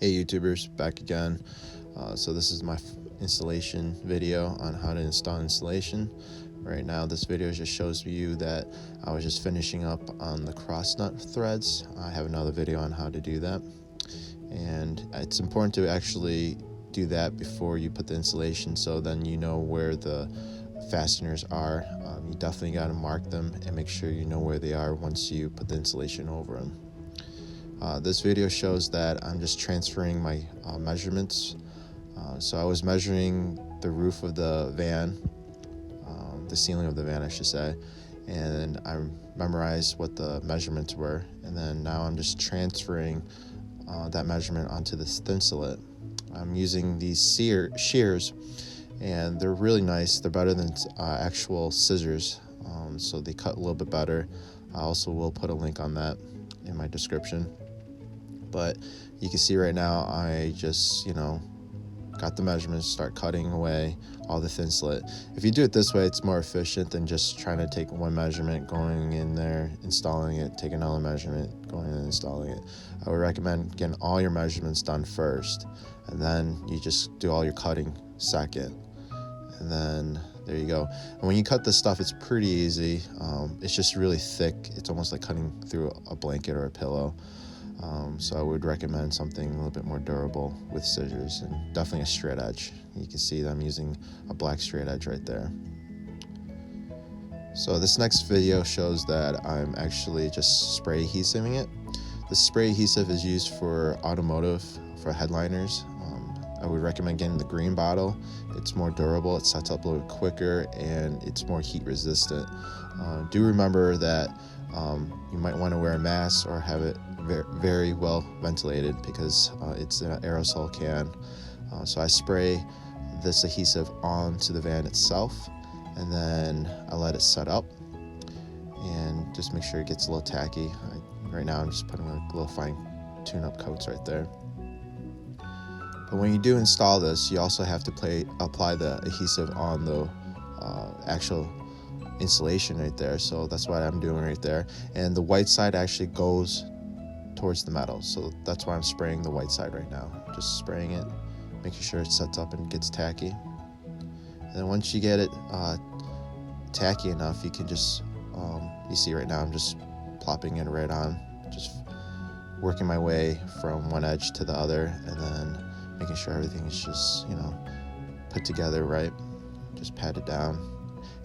Hey YouTubers, back again. So this is my installation video on how to install insulation. Right now this video just shows you that I was just finishing up on the cross nut threads. I have another video on how to do that, and it's important to actually do that before you put the insulation, so then you know where the fasteners are. You definitely got to mark them and make sure you know where they are once you put the insulation over them. This video shows that I'm just transferring my measurements. So I was measuring the roof of the van, the ceiling of the van I should say, and I memorized what the measurements were, and then now I'm just transferring that measurement onto this thinsulate. I'm using these shears, and they're really nice. They're better than actual scissors, so they cut a little bit better. I also will put a link on that in my description. But you can see right now I just, got the measurements, start cutting away all the thinsulate. If you do it this way, it's more efficient than just trying to take one measurement, going in there, installing it, take another measurement, going in and installing it. I would recommend getting all your measurements done first, and then you just do all your cutting second. And then there you go. And when you cut this stuff, it's pretty easy. It's just really thick. It's almost like cutting through a blanket or a pillow. So I would recommend something a little bit more durable with scissors, and definitely a straight edge. You can see that I'm using a black straight edge right there. So this next video shows that I'm actually just spray adhesiving it. The spray adhesive is used for automotive, for headliners. I would recommend getting the green bottle. It's more durable, it sets up a little quicker, and it's more heat resistant. Do remember that you might want to wear a mask or have it very well ventilated, because it's in an aerosol can. So I spray this adhesive onto the van itself, and then I let it set up and just make sure it gets a little tacky. Right now I'm just putting a little fine tune-up coats right there. But when you do install this, you also have to apply the adhesive on the actual insulation right there. So that's what I'm doing right there. And the white side actually goes towards the metal, so that's why I'm spraying the white side right now. Just spraying it, making sure it sets up and gets tacky. And then once you get it tacky enough, you can just, you see right now I'm just plopping it right on, just working my way from one edge to the other, and then making sure everything is just, put together right, just pat it down.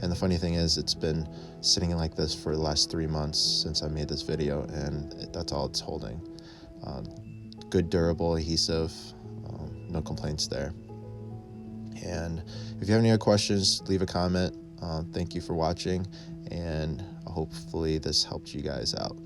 And the funny thing is, it's been sitting like this for the last 3 months since I made this video, and that's all it's holding. Good durable adhesive, no complaints there. And if you have any other questions, leave a comment. Thank you for watching, and hopefully this helped you guys out.